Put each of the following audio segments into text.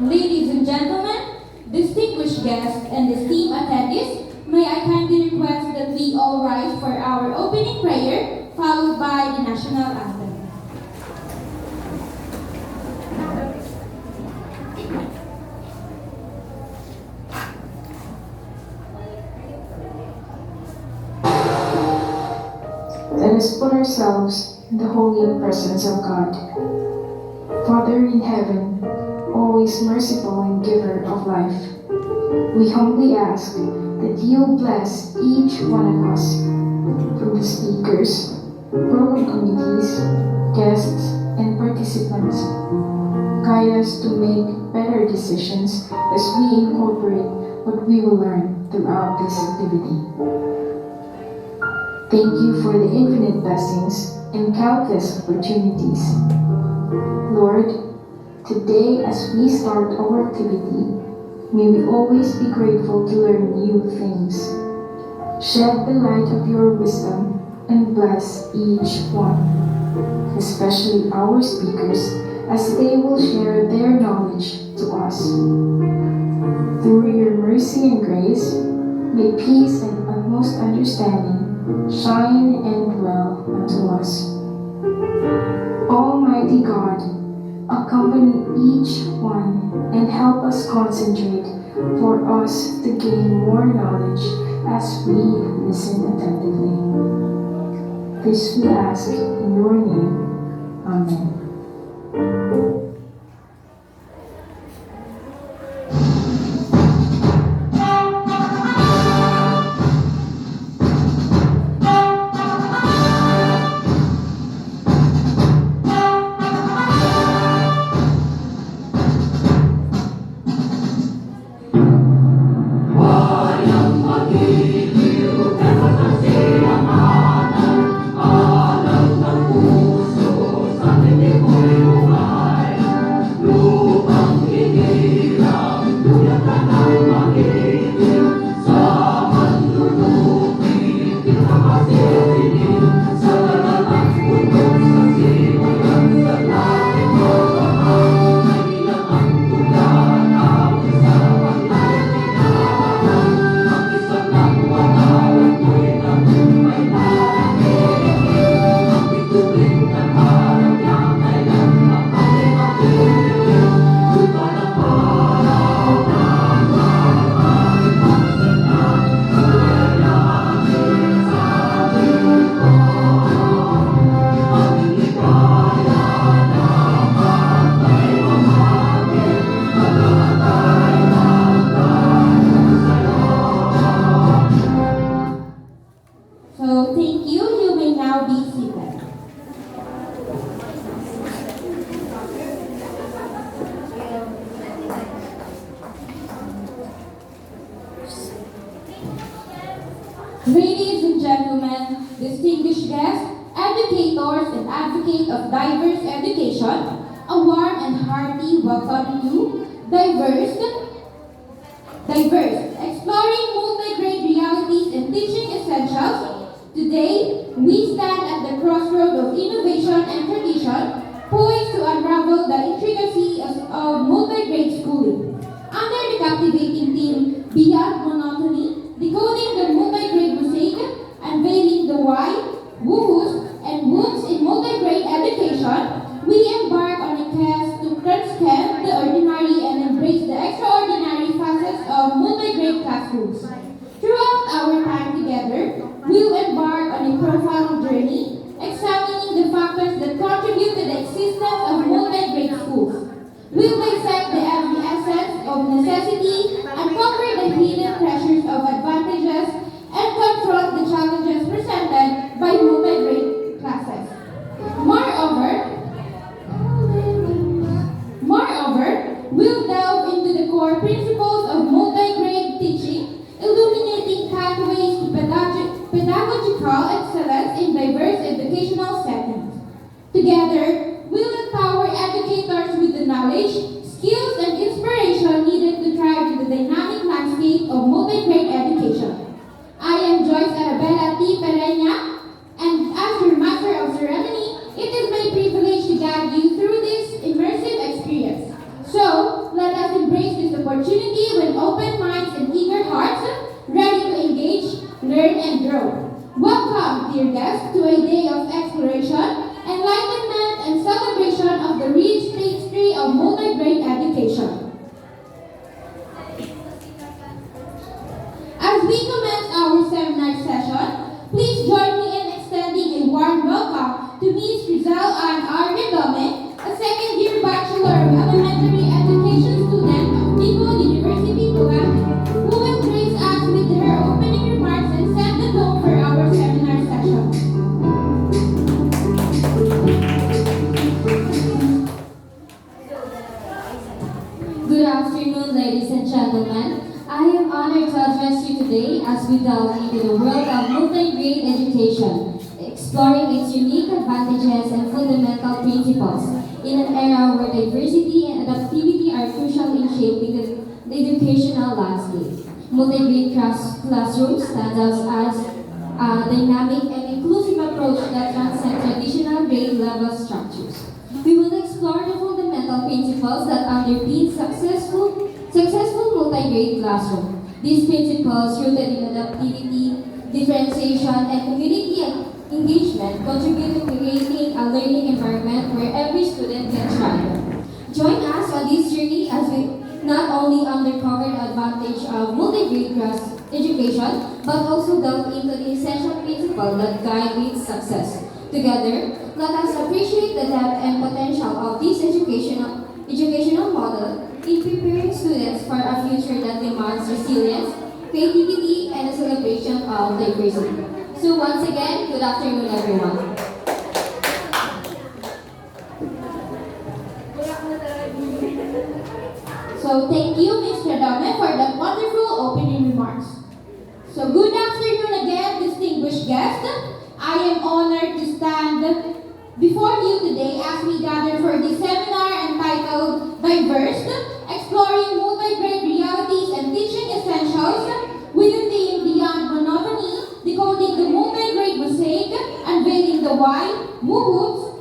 Ladies and gentlemen, distinguished guests and esteemed attendees, may I kindly request that we all rise for our opening prayer, followed by the national anthem. Let us put ourselves in the holy presence of God. Father in heaven, always merciful and giver of life, we humbly ask that you bless each one of us, from the speakers, program committees, guests, and participants. Guide us to make better decisions as we incorporate what we will learn throughout this activity. Thank you for the infinite blessings and countless opportunities. Lord, today as we start our activity, may we always be grateful to learn new things. Shed the light of your wisdom and bless each one, especially our speakers, as they will share their knowledge to us. Through your mercy and grace, may peace and utmost understanding shine and dwell unto us. Almighty God, accompany each one and help us concentrate for us to gain more knowledge as we listen attentively. This we ask in your name. Amen. So thank you. You may now be seated. Ladies and gentlemen, distinguished guests, educators and advocates of diverse education, a warm and hearty welcome to Diverse, exploring multi-grade realities and teaching essentials. Today, we stand at the crossroad of innovation and tradition, poised to unravel the intricacies of multi-grade schooling. Under the captivating theme, Beyond Monotony, decoding the multi-grade mosaic, unveiling the why, whoos, and wounds in multi-grade education, we embark on a quest to transcend the ordinary and embrace the extraordinary facets of multi-grade classrooms. Throughout our time together, we'll embark on a profound journey, examining the factors that contribute to the existence of multi-grade schools. We'll dissect the every essence of necessity, uncover the hidden treasures of advantages, and confront the challenges presented by multi-grade classes. Moreover, we'll delve into the core principles of multi-grade teaching, illuminating pathways to pedagogical excellence in diverse educational settings. Together, we'll empower educators with the knowledge, skills, and inspiration needed to thrive in the dynamic landscape of multi-grade education. I am Joyce Arabella T. Pereña, and as your Master of Ceremony, it is my privilege to guide you through this immersive experience. So, let us opportunity with open minds and eager hearts, ready to engage, learn, and grow. Welcome, dear guests, to a day of exploration, enlightenment, and celebration of the rich tapestry of multi-grade education. As we commence our seminar session, please join me in extending a warm welcome to Ms. Rizal Ann R. Redome, a second-year Bachelor of Elementary Education student of Bicol University, Bulacan, who will grace us with her opening remarks and set the tone for our seminar session. Good afternoon, ladies and gentlemen. I am honored to address you today as we delve into the world of multi-grade education, exploring its unique advantages and fundamental principles in an era where diversity and adaptivity are crucial in shaping the educational landscape. Multi-grade classrooms stand out as a dynamic and inclusive approach that transcends traditional grade level structures. We will explore the fundamental principles that underpin successful multi-grade classroom. These principles, rooted in adaptivity, differentiation, and community engagement, contribute to creating a learning environment where every student can thrive. Join us on this journey as we not only uncover the advantage of multi-grade class education, but also delve into the essential principles that guide its success. Together, let us appreciate the depth and potential of this educational model in preparing students for a future that demands resilience, creativity, and a celebration of diversity. So once again, good afternoon, everyone. So thank you, Ms. Redome, for the wonderful opening remarks. So good afternoon again, distinguished guests. I am honored to stand before you today as we gather for this seminar entitled Diverse, Exploring Multi-Grade Realities and Teaching Essentials with the theme Beyond Monotony, Decoding the Multi-Grade Mosaic, Unveiling the Why, MUHUTS,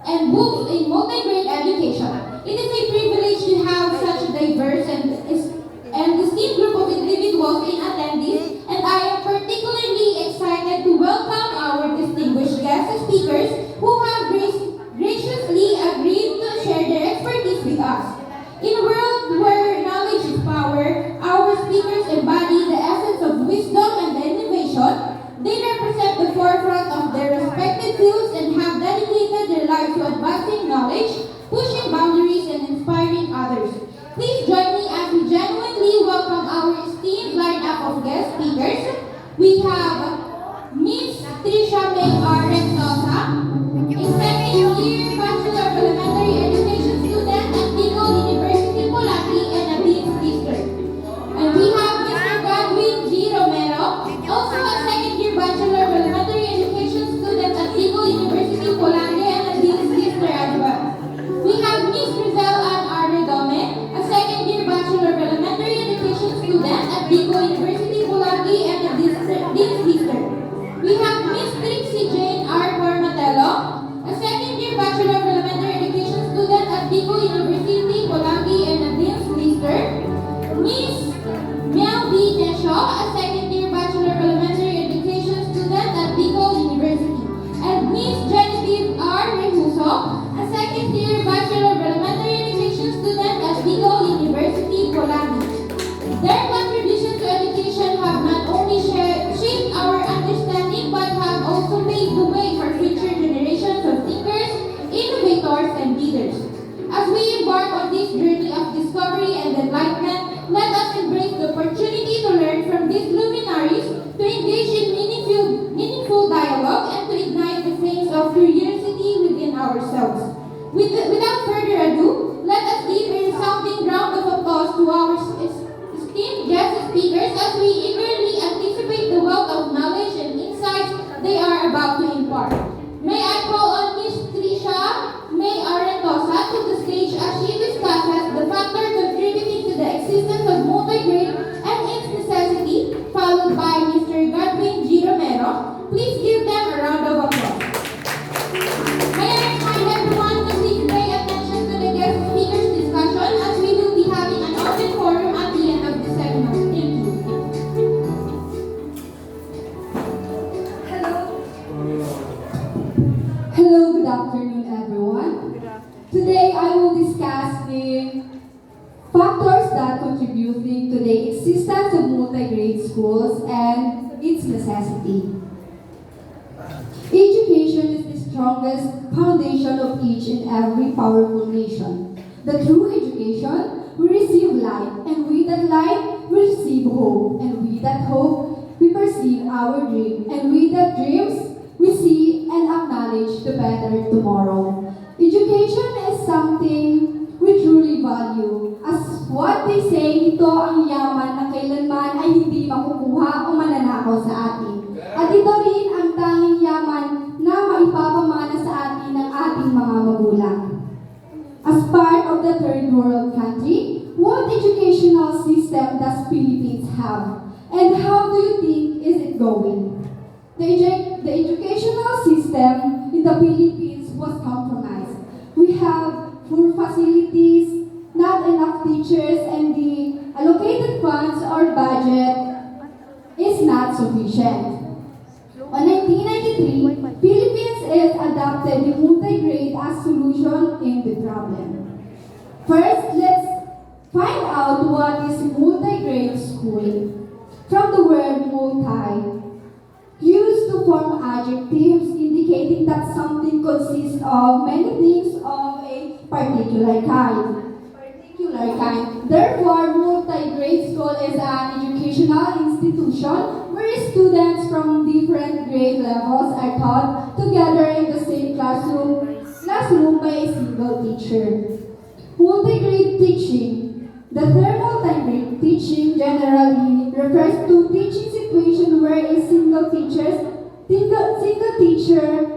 and books in multi-grade education. It is a privilege to have such a diverse and esteemed group of individuals in attendees, and I am particularly excited to welcome our distinguished guest speakers who have graciously agreed to share their expertise with us. In a world where knowledge is power, our speakers embody the essence of wisdom and innovation. They represent the forefront of their respective fields and have dedicated their lives to advancing knowledge, pushing boundaries, and inspiring others. Please join me as we genuinely welcome our esteemed lineup of guest speakers. We have Miss Trisha May R. Rexosa, a second-year Bachelor of Elementary Education student at Bicol University, Polaki, and a Dean's Lister. And we have Mr. Godwin G. Romero, also a second-year Bachelor of Elementary Education student at Bicol University, Polaki, and a Dean's Lister as well. We have Ms. Rizal Ann R. Redome, a second-year Bachelor of Elementary Education student at Bicol University, Polaki, and a Dean's Lister. We have Ms. Trixie Jane R. Cormatello, a second-year Bachelor of Elementary Education student at Bicol University, Polaki, and a Dean's Lister. Ms. Mel B. Nesho, a second-year Bachelor of Elementary Education student at Bicol University. And Ms. Genevieve R. Rehuso, a second-year Bachelor of Elementary Education student at Bicol University, Polaki. Their contributions to education have not only shaped our understanding but have also paved the way for future generations of thinkers, innovators, and leaders. As we embark on this journey of discovery and enlightenment, let us embrace the opportunity to learn from these luminaries, to engage in meaningful dialogue, and to ignite the flames of curiosity within ourselves. Without further ado, let us give a resounding round of applause to our esteemed guest speakers as we eagerly anticipate the wealth of knowledge and insights they are about to impart. May I call on Ms. Trisha May Arentosa to the stage as she discusses the factor contributing to the existence of multi-grade and its necessity, followed by Mr. Godwin G. Romero. Please give them a round of applause. May I remind everyone to please pay attention multi-grade schools and its necessity. Education is the strongest foundation of each and every powerful nation. The true education, we receive light, and with that light, we receive hope, and with that hope, we perceive our dream, and with that dreams, we see and acknowledge the better tomorrow. Education is something we truly value. As what they say, ito ang yaman na kailanman ay hindi makukuha o mananakaw sa atin. At ito rin ang tanging yaman na maipapamana sa atin ng ating mga magulang. As part of the third world country, what educational system does Philippines have? And how do you think is it going? The educational system in the Philippines was compromised. We have poor facilities, not enough teachers, and the allocated funds or budget is not sufficient. On 1993, Philippines is adopted the multi-grade as solution in the problem. First, let's find out what is multi-grade school. From the word multi, used to form adjectives indicating that something consists of many things of a particular kind. Therefore, multi-grade school is an educational institution where students from different grade levels are taught together in the same classroom by a single teacher. Multi-grade teaching. The term multi-grade teaching generally refers to teaching situation where a single teacher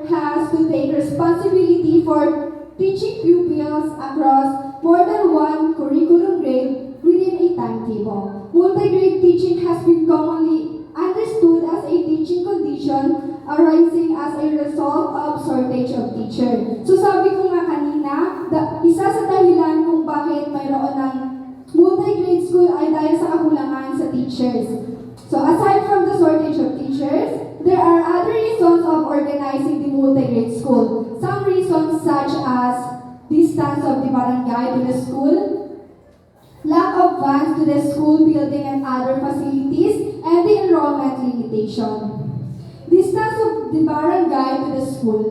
has to take responsibility for teaching pupils across more than one curriculum grade within a timetable. Multi-grade teaching has been commonly understood as a teaching condition arising as a result of shortage of teacher. So sabi ko nga kanina, isa sa dahilan kung bakit mayroon ng multi-grade school ay dahil sa kakulangan sa teachers. So aside from the shortage of teachers, there are other reasons of organizing the multi-grade school. Some reasons such as distance of the barangay to the school, lack of funds to the school building and other facilities, and the enrollment limitation. Distance of the barangay to the school.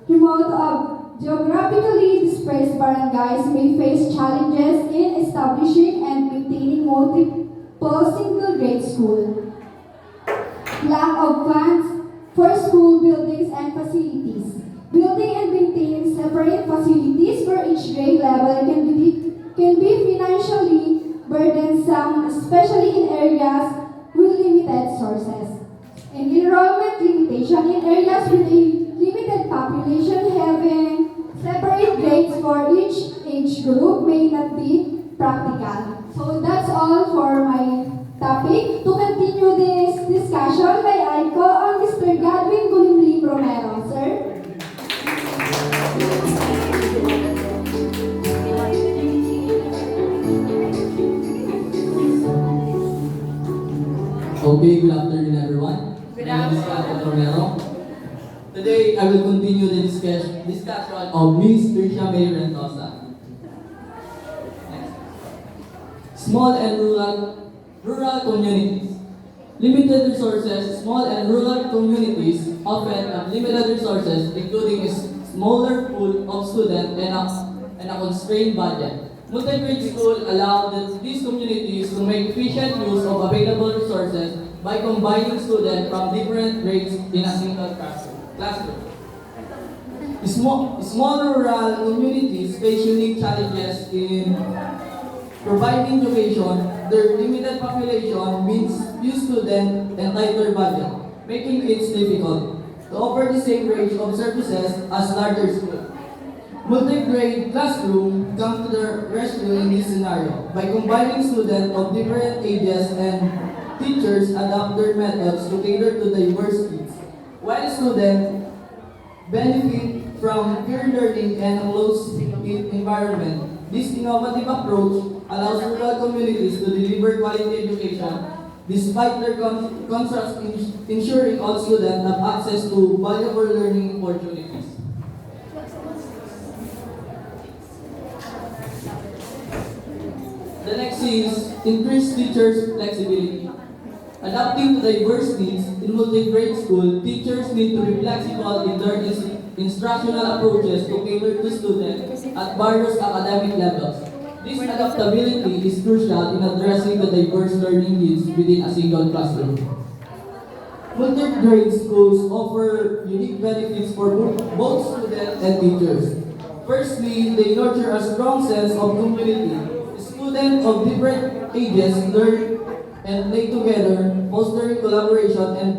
Remote of geographically dispersed barangays may face challenges in establishing and maintaining multiple single-grade school. Lack of funds for school buildings and facilities. Building and maintaining separate facilities for each grade level can be financially burdensome, especially in areas with limited sources. And enrollment limitation in areas with a limited population, having separate grades for each age group may not be practical. So that's all for my topic. To continue this discussion, may I call on Mr. Godwin Gulimlim Romero, sir. Okay, good afternoon everyone. Good afternoon. My name is Godwin Romero. Today, I will continue the discussion of Miss Tricia May Rentosa. Small and rural communities. Limited resources. Small and rural communities often have limited resources, including a smaller pool of students and a constrained budget. Multi-grade school allow these communities to make efficient use of available resources by combining students from different grades in a single classroom. Small rural communities face unique challenges in providing education. Their limited population means few students and tighter budget, making it difficult to offer the same range of services as larger schools. Multi-grade classroom come to the rescue in this scenario by combining students of different ages and teachers adapt their methods to cater to diverse needs. While students benefit from peer learning and a closed environment, this innovative approach allows rural communities to deliver quality education despite their constraints, ensuring all students have access to valuable learning opportunities. The next is increased teachers' flexibility. Adapting to diverse needs in multi-grade school, teachers need to be flexible in their instructional approaches to cater to students at various academic levels. This adaptability is crucial in addressing the diverse learning needs within a single classroom. Multi-grade schools offer unique benefits for both students and teachers. Firstly, they nurture a strong sense of community. Students of different ages learn and play together, fostering collaboration and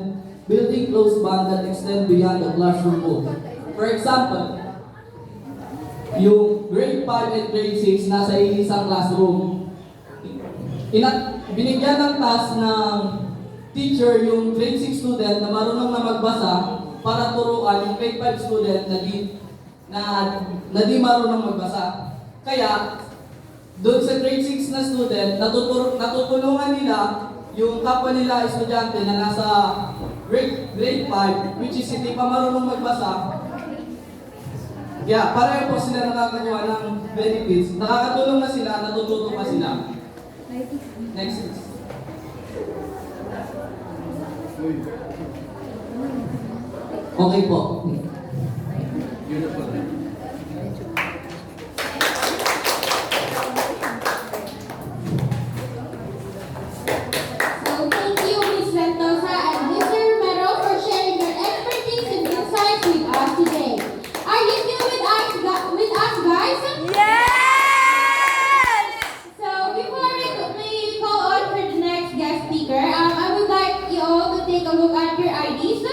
building close bonds that extend beyond the classroom walls. For example, yung grade 5 and grade 6 nasa isang classroom. Binigyan ng task ng teacher yung grade 6 student na marunong na magbasa para turuan yung grade 5 student na di marunong magbasa. Kaya, doon sa grade 6 na student, natutulungan nila yung kapwa nila estudyante na nasa grade 5, which is hindi pa marunong magbasa. Kaya, pareho po sila nakakakuha ng benefits. Nakakatulong na sila, natututo pa sila. Next. Okay po. So thank you, Ms. Ventosa and Mr. Romero for sharing your expertise and insights with us today. Are you still with us, guys? Yes! So before we go on for the next guest speaker, I would like you all to take a look at your IDs.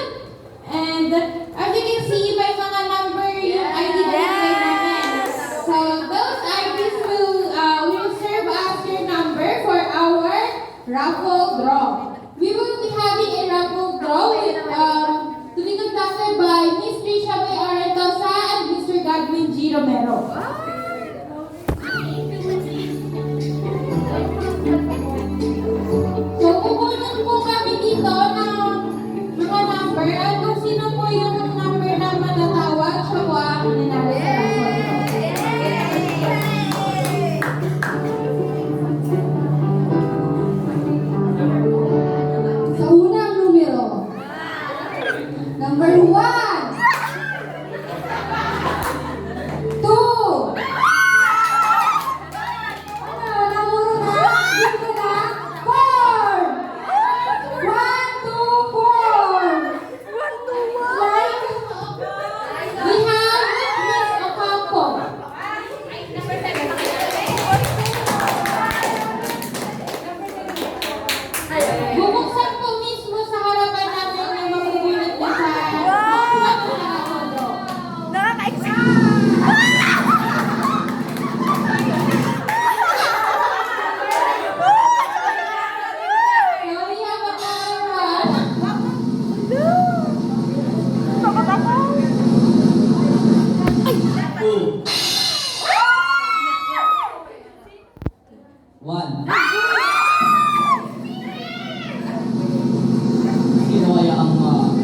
And as you can see, may mga number yung ID na nilagay namin. So those IDs will serve as your number for our raffle draw. We will be having a raffle draw to be conducted by Ms. Trisha May Arentosa and Mr. Godwin G. Romero. So, kukunin po kami dito ng mga number at kung sino po yung number na matatawag, siya po ang nanalo sa raffle. Sa unang numero, number 1, 2, namuro na, dito na, 4, 1, 2, 4. Like, we have Miss Ocampo. Bubuksan po mismo sa harapan namin yung mabubunot na sa So we have a camera. Two. One. Sino kaya ang nine?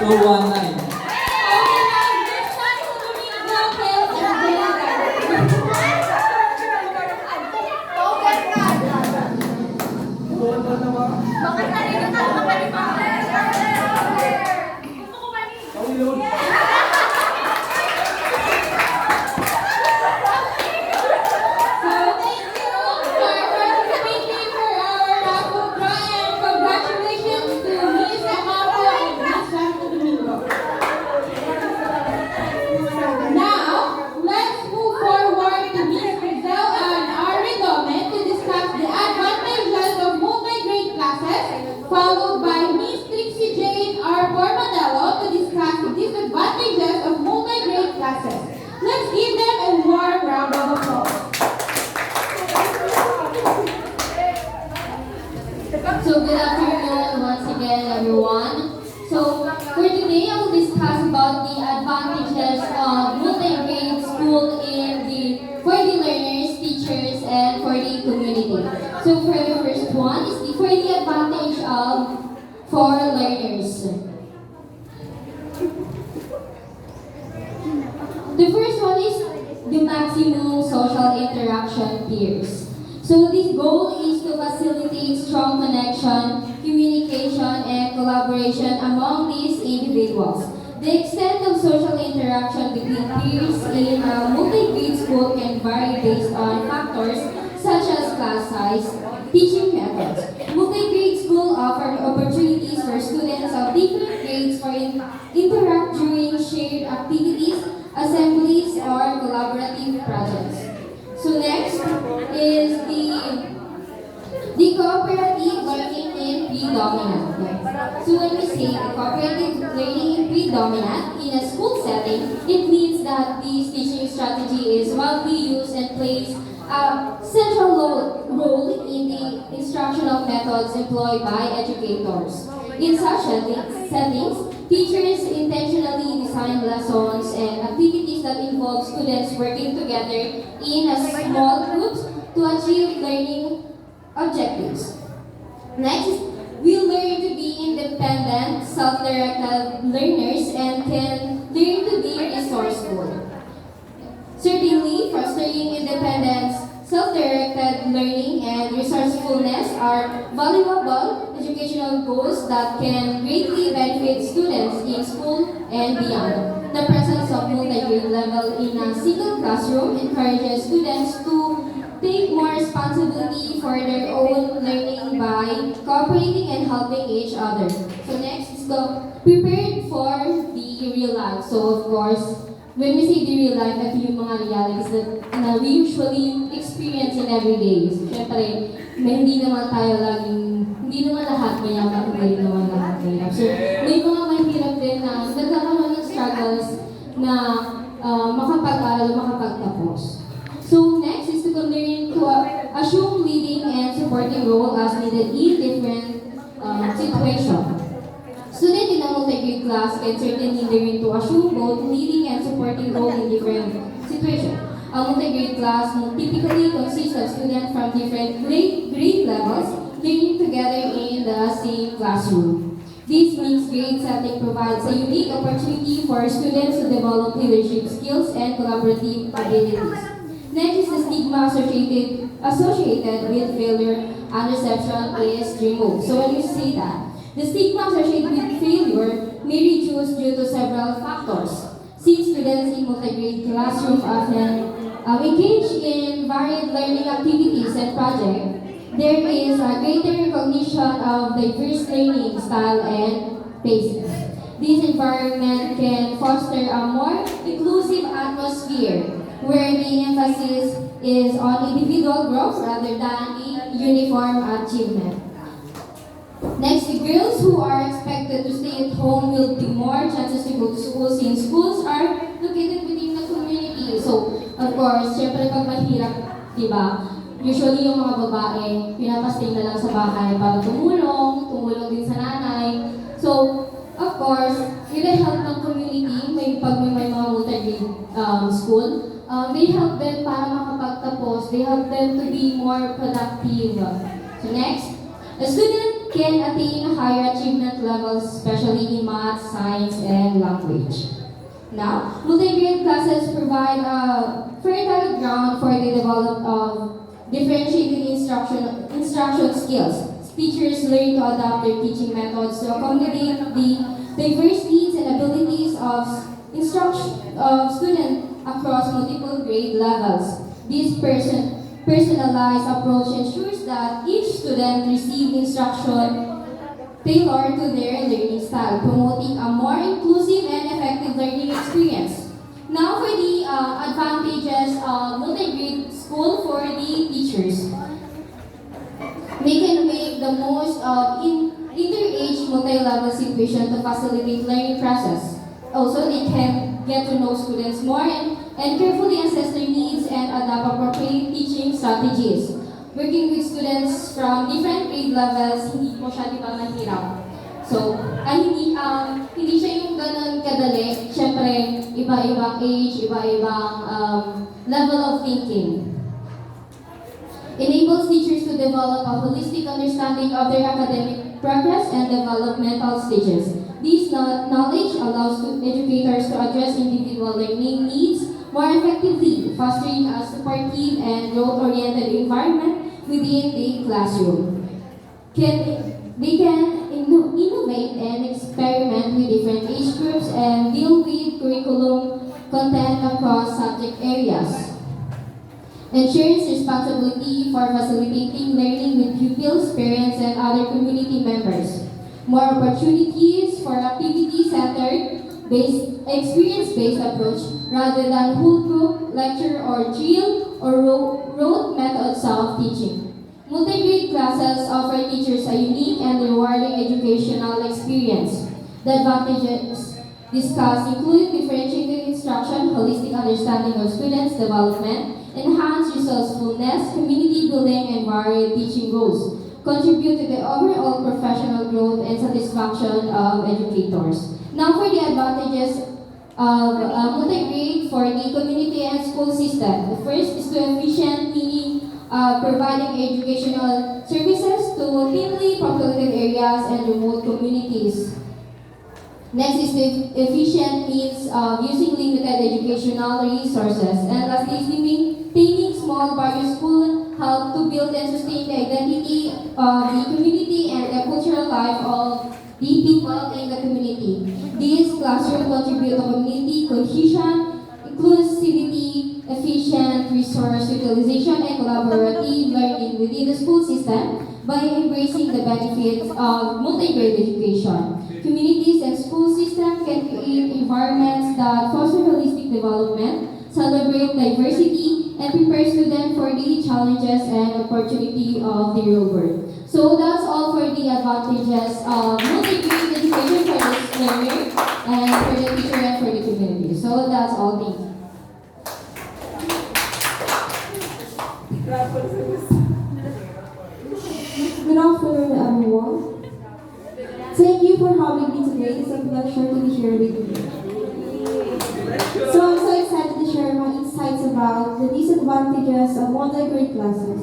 219. Now, let's move forward to Ms. Rizal and Arredome to discuss the advantages of multi-grade classes, followed by Ms. Trixie Jane R. Formanello to discuss the disadvantages of multi-grade classes. Let's give them a warm round of applause. So good afternoon once again, everyone. So for today, I will discuss about the advantages of multi-grade school for the learners, teachers, and for the community. So for the first one is for the advantage for learners. The first one is the maximum social interaction peers. So this goal is to facilitate strong connection, communication, and collaboration among these individuals. The extent of social interaction between peers in a multi-grade school can vary based on factors such as class size, teaching methods. Multi-grade school offer opportunities for students of different grades for interact during shared activities, assemblies, or collaborative projects. So next is the cooperative learning in predominant. So when we say the cooperative learning in predominant in a school setting, it means that this teaching strategy is widely used and plays a central role in the instructional methods employed by educators. In such settings, teachers intentionally design lessons and activities that involve students working together in a small groups to achieve learning objectives. Next, we learn to be independent, self-directed learners and can learn to be resourceful. Certainly, fostering independence, self-directed learning, and resourcefulness are valuable educational goals that can greatly benefit students in school and beyond. The presence of multi-grade level in a single classroom encourages students to take more responsibility for their own learning by cooperating and helping each other. So next is the prepared for the real life. So of course, when we say the real life, ito yung mga realities that we usually experience in everyday. So, syempre, hindi naman lahat mayaman, hindi naman lahat mahirap. So, may mga mahirap din na nagkakaroon ng struggles na makapag-aral, makapagtapos. So, next is to learn to assume leading and supporting role as needed in different situations. Students in a multi-grade class can certainly learn to assume both leading and supporting role in different situations. A multi-grade class typically consists of students from different grade levels learning together in the same classroom. This means grade setting provides a unique opportunity for students to develop leadership skills and collaborative abilities. Next is the stigma associated with failure and reception is removed. So when you say that, the stigma associated with failure may reduce due to several factors. Since students in multi-grade classrooms often engage in varied learning activities and projects, there is a greater recognition of diverse learning style and paces. This environment can foster a more inclusive atmosphere where the emphasis is on individual growth rather than the uniform achievement. Next, the girls who are expected to stay at home will be more chances to go to school since schools are located within the community. So, of course, syempre pag mahirap, di ba? Usually yung mga babae, pinapastay na lang sa bahay para tumulong din sa nanay. So, of course, with the help ng community, pag may mga multi-grade school, they help them para makapagtapos. They help them to be more productive. So next, a student can attain higher achievement levels, especially in math, science, and language. Now, multi-grade classes provide a fertile ground for the development of differentiated instruction skills. Teachers learn to adapt their teaching methods to accommodate the diverse needs and abilities of students across multiple grade levels. This personalized approach ensures that each student receives instruction tailored to their learning style, promoting a more inclusive and effective learning experience. Now for the advantages of multi-grade school for the teachers. They can make the most of inter-age multi-level situation to facilitate learning process. Also, they can get to know students more and carefully assess their needs and adapt appropriate teaching strategies. Working with students from different grade levels, hindi po siya mahirap. So, hindi siya yung ganun kadali. Siyempre, iba-ibang age, iba-ibang level of thinking. Enables teachers to develop a holistic understanding of their academic progress and developmental stages. This knowledge allows educators to address individual learning needs more effectively, fostering a supportive and growth-oriented environment within the classroom. They can innovate and experiment with different age groups and deal with curriculum content across subject areas. Ensures responsibility for facilitating learning with pupils, parents, and other community members. More opportunities for activity-centered, experience-based approach rather than whole group, lecture, or drill, or rote methods of teaching. Multi-grade classes offer teachers a unique and rewarding educational experience. The advantages discussed include differentiated instruction, holistic understanding of students' development, enhanced resourcefulness, community building, and varied teaching goals. Contribute to the overall professional growth and satisfaction of educators. Now for the advantages of multi-grade for the community and school system. The first is to efficiently providing educational services to thinly populated areas and remote communities. Next is the efficient means of using limited educational resources. And lastly is maintaining small barrier school help to build and sustain the identity of the community and the cultural life of the people in the community. These classrooms contribute to community cohesion, inclusivity, efficient resource utilization, and collaborative learning within the school system by embracing the benefits of multi-grade education. Communities and school systems can create environments that foster holistic development, celebrate diversity, and prepare students for the challenges and opportunity of the real world. So that's all for the advantages of multi-grade education for the learner and for the teacher and for the community. So that's all. Thank you. Good afternoon, everyone. Thank you for having me today. It's a pleasure to be here with you. So I'm so excited to share my insights about the disadvantages of multi-grade classes.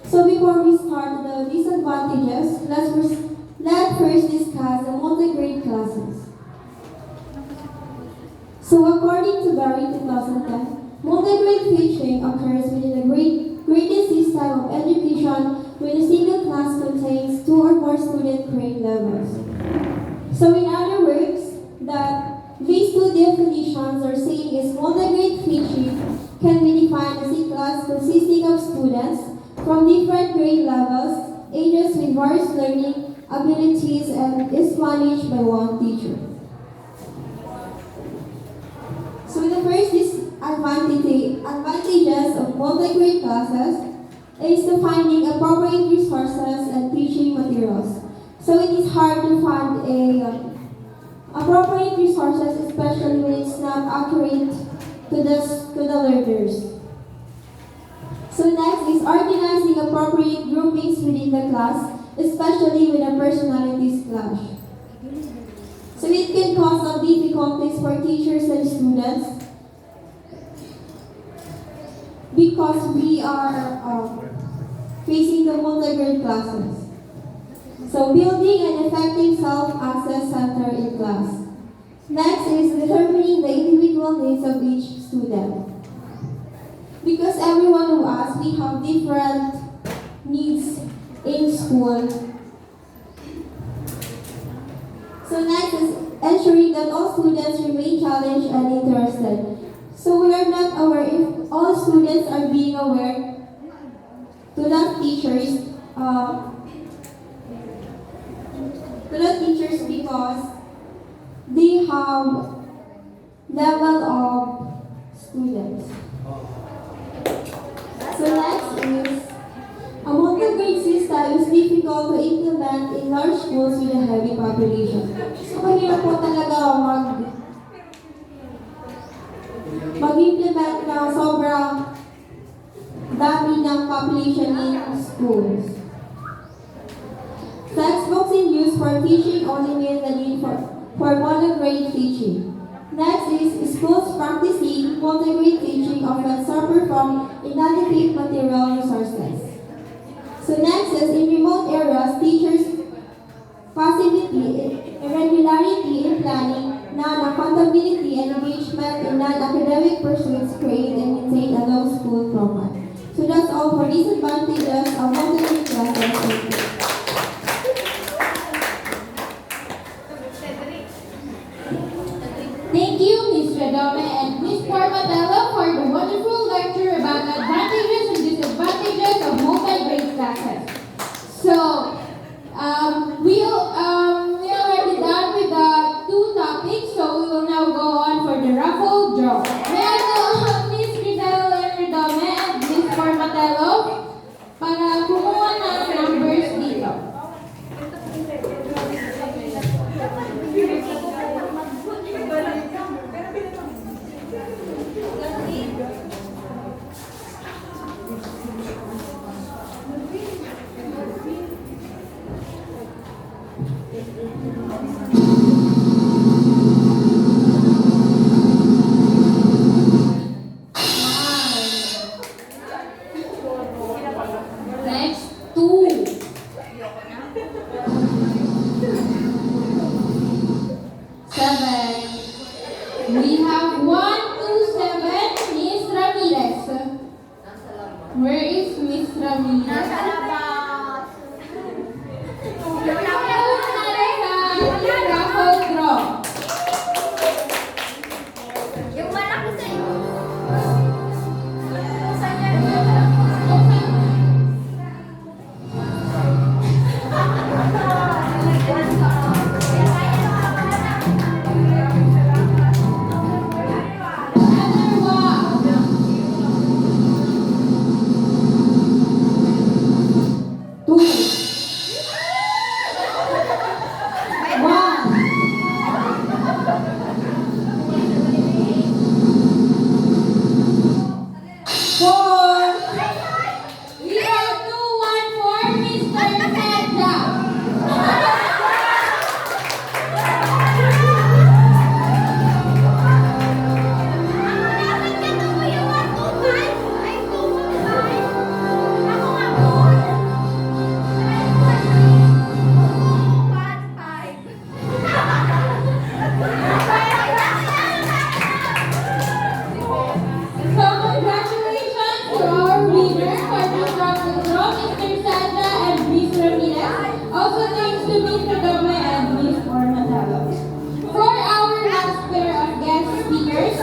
So before we start the disadvantages, let's first discuss the multi-grade classes. So according to Barry 2010, multi-grade teaching occurs within a graded system of education when a single class contains 2 or more student grade levels. So in other words, these two definitions are saying is multi-grade teaching can be defined as a class consisting of students from different grade levels, ages with various learning abilities, and is managed by one teacher. So the first advantages of multi-grade classes is to finding appropriate resources and teaching materials. So it is hard to find appropriate resources, especially when it's not accurate to the learners. So next is organizing appropriate groupings within the class, especially when a personalities clash. So it can cause some difficulties for teachers and students because we are facing the multi-grade classes. So building an effective self-access center in class. Next is determining the individual needs of each student. Because everyone of us, we have different needs in school. So next is ensuring that all students remain challenged and interested. So we are not aware if all students are being aware to the teachers because they have level of students. So next is a multi-grade system is difficult to implement in large schools with a heavy population. So mahirap po talaga mag-implement na sobrang dami ng population in schools. Textbooks in use for teaching only mean the need for multi-grade teaching. Next is schools practicing multi-grade teaching often suffer from inadequate material resources. So next is in remote areas, teachers' passivity, irregularity in planning, non-accountability, and engagement in non-academic pursuits create disadvantages of multi-grade classes. Thank you, Ms. Redome and Ms. Parmatella, for the wonderful lecture about the advantages and disadvantages of multi-grade classes. So, we already done with the two topics, so we will now go on for the raffle draw. May I call Ms. Grisel Redome and Ms. Parmatella para kumuha ng numbers dito. Next, 2. 7. We have 127, Miss Ramirez. Where is Miss Ramirez? Raffle draw. Yung malaki sa'yo. Another one. 2. 1. Four. We have 214, Mr. Sandra. Dapat ka na mo yung 125. Ay, 215. Ako nga po. 215. So congratulations to our winner for this raffle draw, Mr. Sandra and Miss Ramirez. Also thanks to Miss Redome and Miss Ormatalo. For our last pair of guest speakers,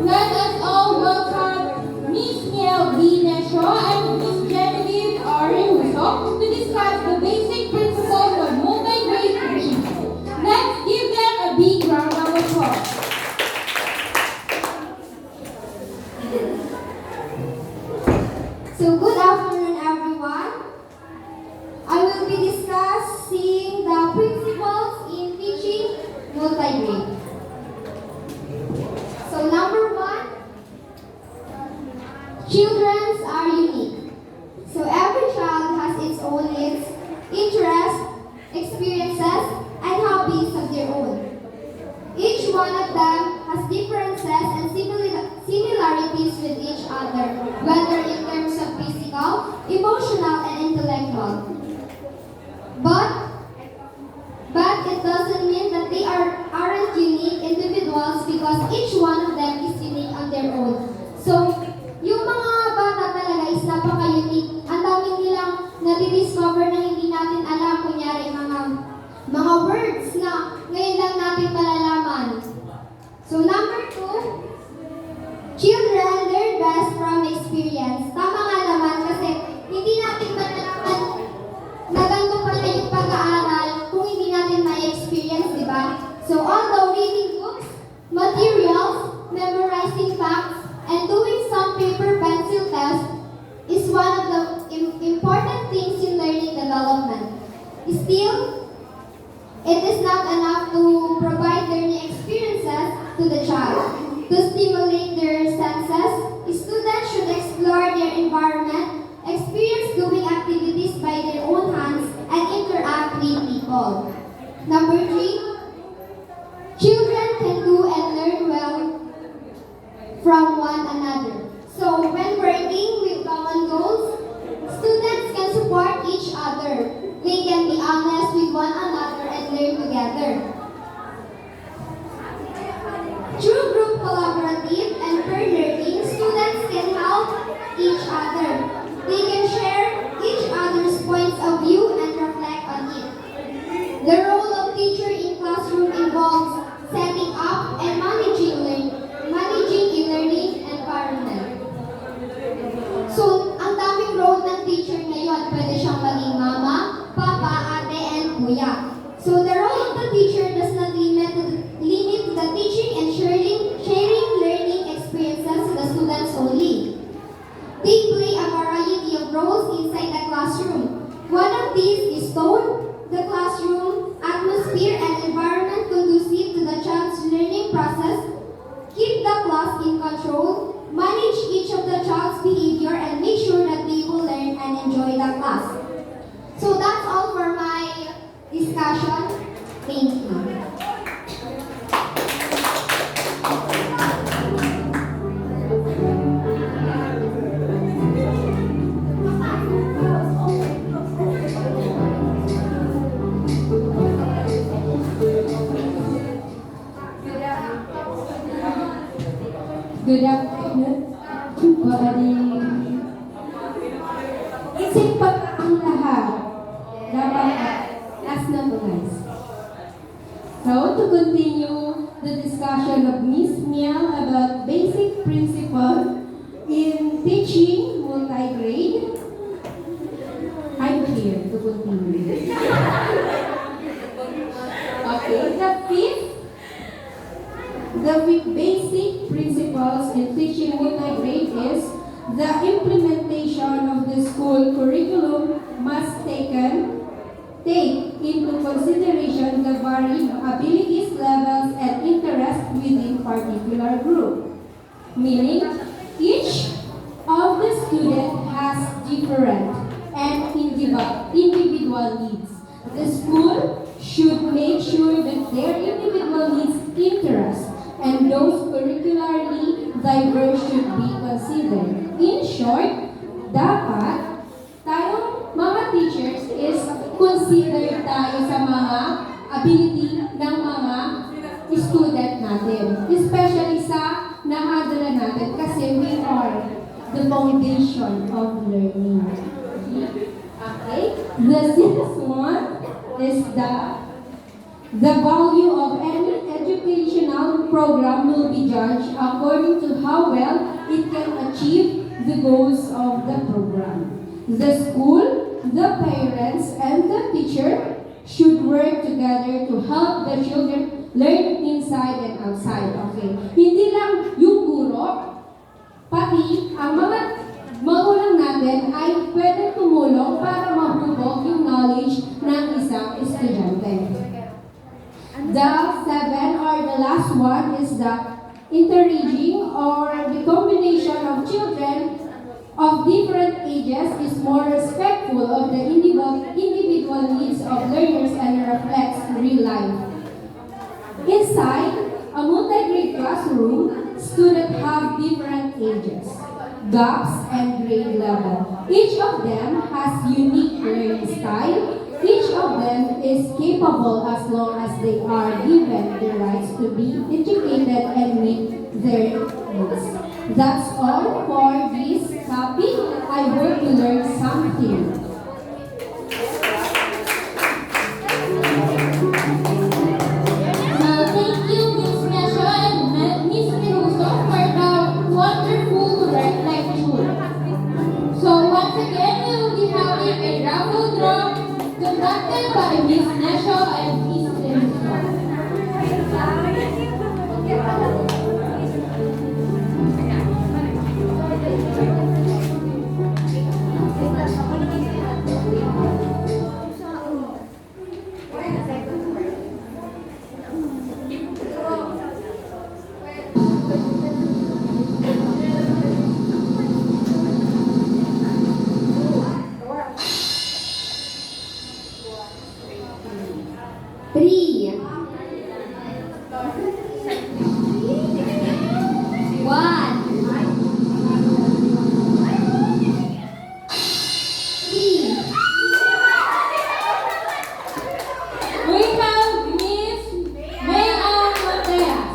let us all welcome Miss Miel B. Nesho and Miss Genevieve Orihuso to discuss the basic principles of multi-grade teaching. Let's give them a big round of applause. So good afternoon, everyone. I will be discussing the principles in teaching multi-grade. So number 1, children are unique. So every child has its own needs, interests, experiences, and hobbies of their own. Each one of them has differences and similarities with each other, whether in terms of physical, emotional, and intellectual. But it doesn't mean that they aren't unique individuals because each one of them is unique on their own. So, yung mga bata talaga is napaka-unique. Ang dami nilang nadi-discover na hindi natin alam, kunyari mga words na ngayon lang natin malalaman. So number 2, children learn best from experience. Tama nga naman kasi hindi natin malalaman na ganito pala yung pag-aaral kung hindi natin ma-experience, di ba? So although reading books, materials, memorizing facts, and doing some paper pencil tests is one of the important things in learning development. Still, it is not enough to provide learning experiences to the child. To stimulate their senses, students should explore their environment, experience doing activities by their own hands, and interact with people. Number 3, children can do and learn well from one another. So when working with common goals, students can support each other. They can be honest with one another and learn together. Through group collaborative and peer learning, students can help each other. They can share classroom. One of these is tone, the classroom, atmosphere, and environment conducive to the child's learning process. Keep the class in control, manage each of the child's behavior, and make sure that they will learn and enjoy the class. So that's all for my discussion. Thank you. Good afternoon, everybody. Isip pa ang lahat. Dapat last na po guys. So, to continue the discussion of Miss Miel about basic principle in teaching multi-grade, I'm here to continue. Okay, the basic principles in teaching multi-grade is the implementation of the school curriculum must take into consideration the varied abilities, levels, and interests within particular group. Meaning, each of the students has different and individual needs. The school should make sure that their individual needs, interests, and those curricularly diverse should be considered. In short, dapat tayong mga teachers is consider tayo sa mga ability ng mga student natin. Especially sa nahadala natin kasi we are the foundation of learning. Okay? The sixth one is the value of any educational program will be judged according to how well it can achieve the goals of the program. The school, the parents, and the teacher should work together to help the children learn inside and outside. Okay? Hindi lang yung guro, pati ang mga magulang natin ay pwede tumulong para mahubog yung knowledge ng isang estudyante. The seven or the last one is the interaging or the combination of children of different ages is more respectful of the individual needs of learners and reflects real life. Inside a multi-grade classroom, students have different ages, gaps, and grade level. Each of them has unique learning style. Each of them is capable as long as they are given the rights to be educated and meet their needs. That's all for this topic. I hope you learned something. Thank you, Ms. Nesha and Ms. Piruso for the wonderful lecture. So once again, we will be having a raffle draw conducted by Ms. Nesha and Ms. Piruso. Three. One. Three. We have Miss Mayan Mateas.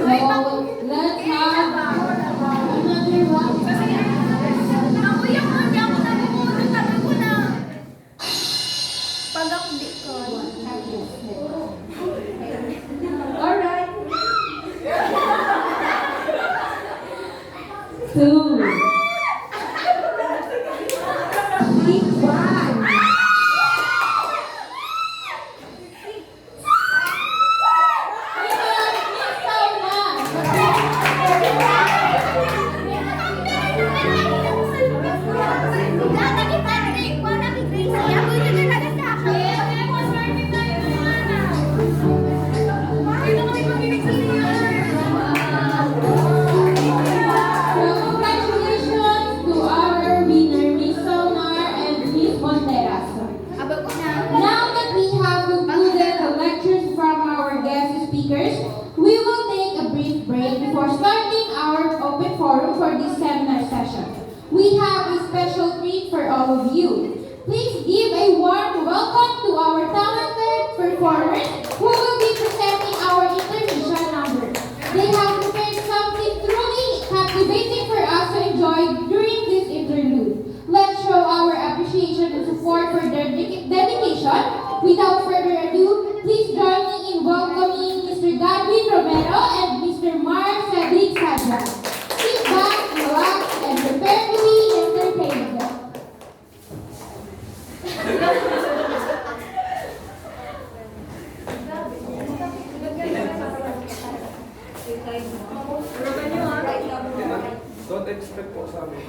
So let's have another one. Alright. Two. before starting our open forum for this seminar session, we have a special treat for all of you. Please give a warm welcome to our talented performers who will be presenting our intermission number. They have prepared something truly captivating for us to enjoy during this interlude. Let's show our appreciation and support for their dedication. Without further ado, please join me in welcoming Mr. Godwin Romero and Mr. Mark Cedric Sadra. Sit back, relax, and prepare to be entertained. Don't expect po sa amin.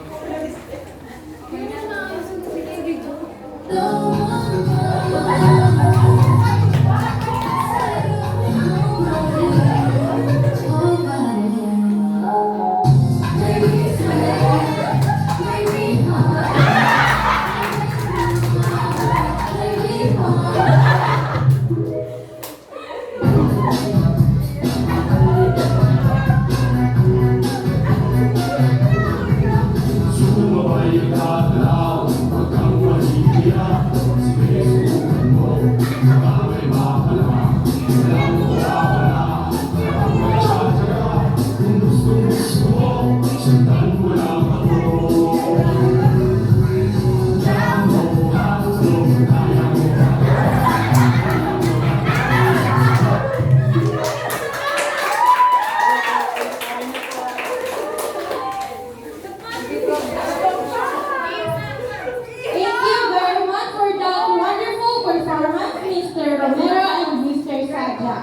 Thank you very much for that wonderful performance, Mr. Romero and Mr. Sadra.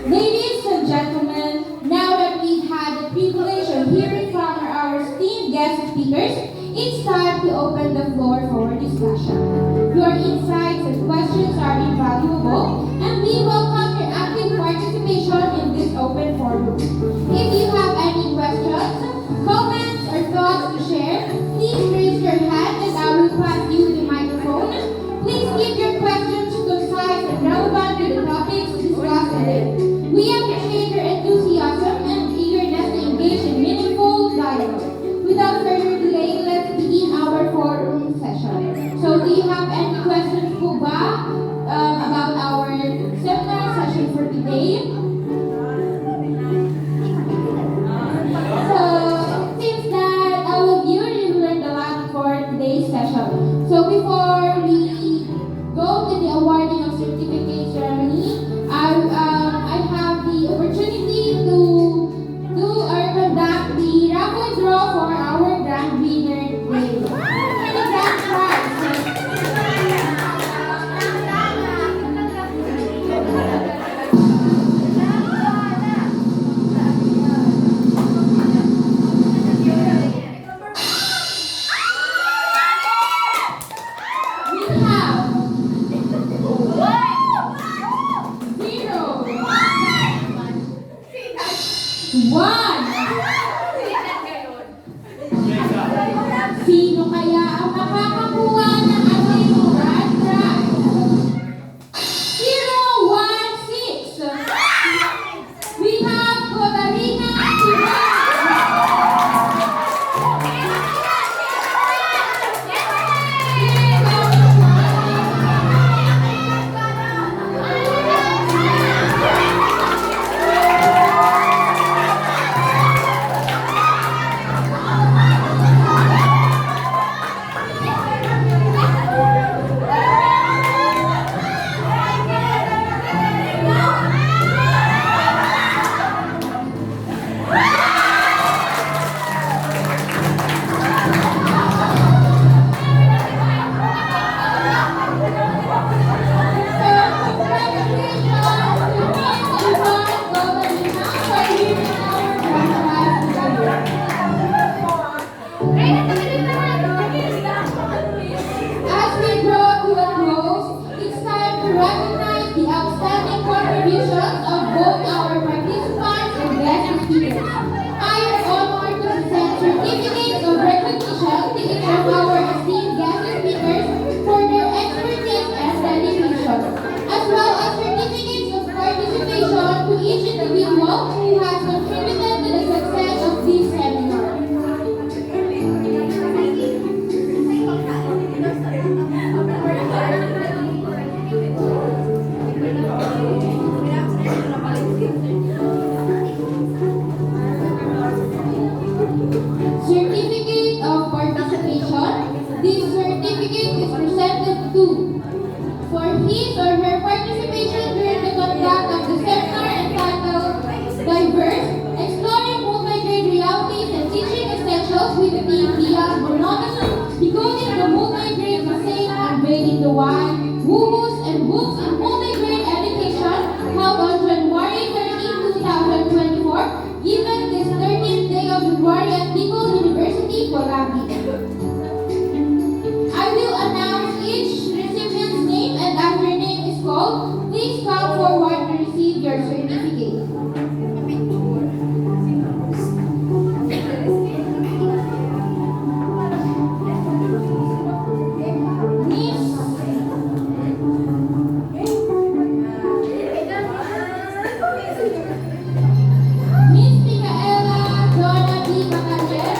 Ladies and gentlemen, now that we've had the privilege of hearing from our esteemed guest speakers, it's time to open the floor for discussion. Your insights and questions are invaluable, and we welcome your active participation in this open forum. If you have any questions, comments, or thoughts to share, please raise your hand and I will pass you the microphone. Please keep your questions concise and relevant to the topics discussed today. We appreciate your enthusiasm and eagerness to engage in meaningful dialogue. Without further delay, let's begin our forum session. So, do you have any questions po ba about our seminar session for today? So, it seems that all of you really learned a lot for today's session. So, before we go to the awarding of certificate ceremony, I have the opportunity to do or conduct the raffle draw for our grand winner today. For the grand prize. We have 0, 1. Sino kaya ang makakakuha ng ating grand prize? 016. We have Cotarina As we draw to a close, it's time to recognize the outstanding contributions of both our participants and guest speakers. I am honored to present certificates of recognition to each of our esteemed guest speakers for their expertise and dedication. Books in Multi-Grade Education held on January 13, 2024, given this 13th day of February at Bicol University, Colagi. I will announce each recipient's name, and after your name is called, please come forward to receive your certificate. Miss Micaela Donna B. Macalera.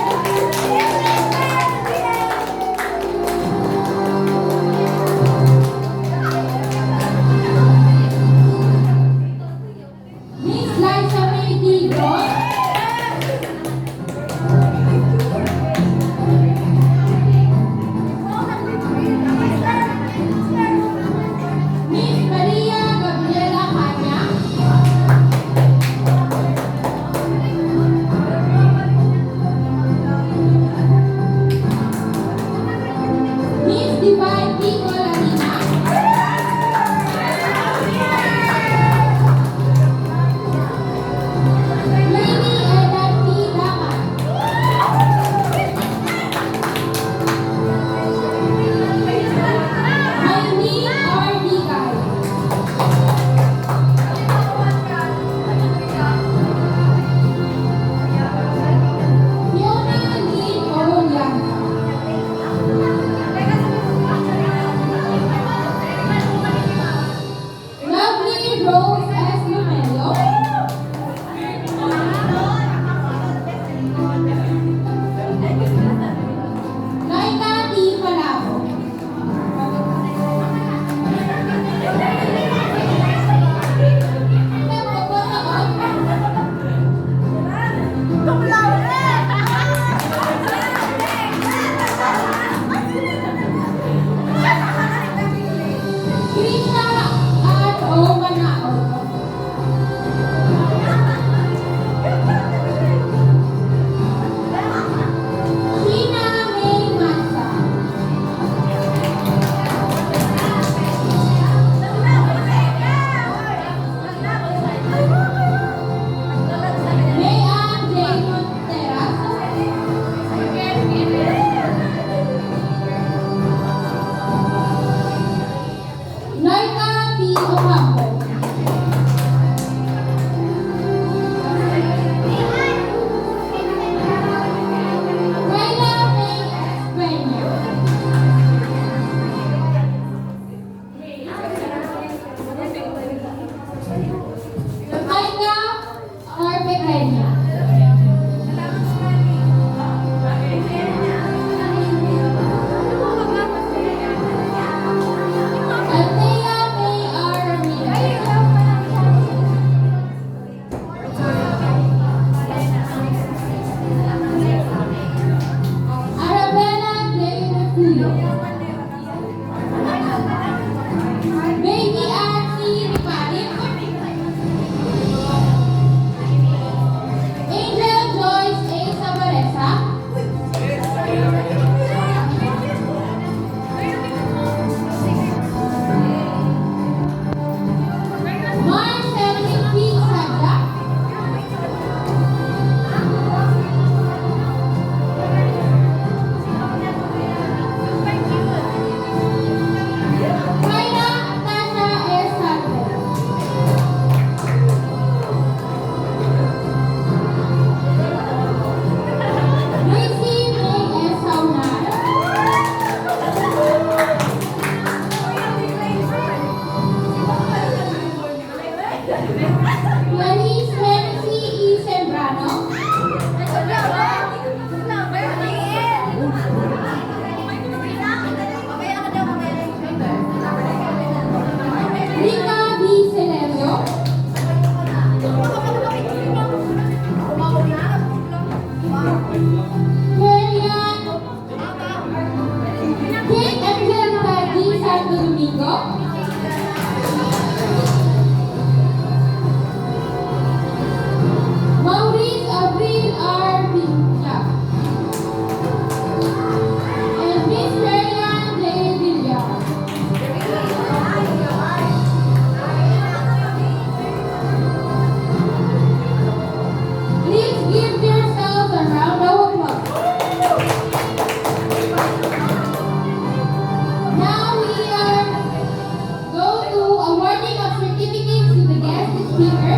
certificates to the guest speaker.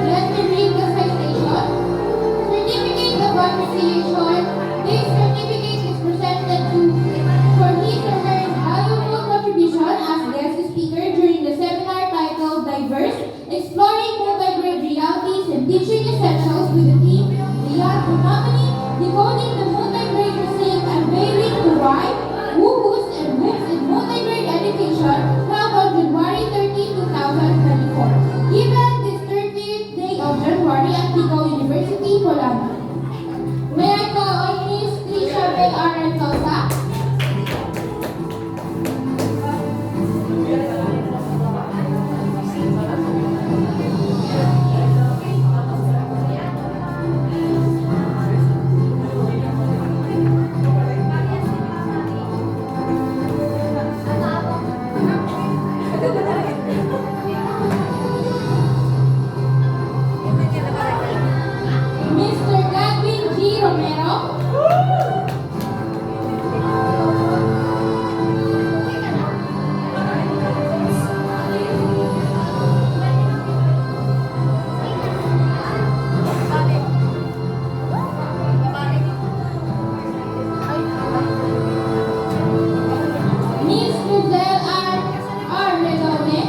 Let me read the citation. Certificate of appreciation. This certificate is presented to for his or her valuable contribution as guest speaker during the seminar titled Diverse, Exploring Multi-Grade Realities and Teaching Essentials with the theme Beyond Monotony, Decoding the Multi-Grade Mosaic, Unveiling the Why, Who-Who's and Who's in Multi-Grade Education, held on January 13, 2024. Given this 30th day of January at Ticao University, Poland. May I call on Miss Tricia Bel Arantosa? Mr. Godwin G. Romero? Miss Luzelle R. Redone?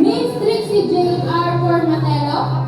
Miss Trixie J. R. Formatelo?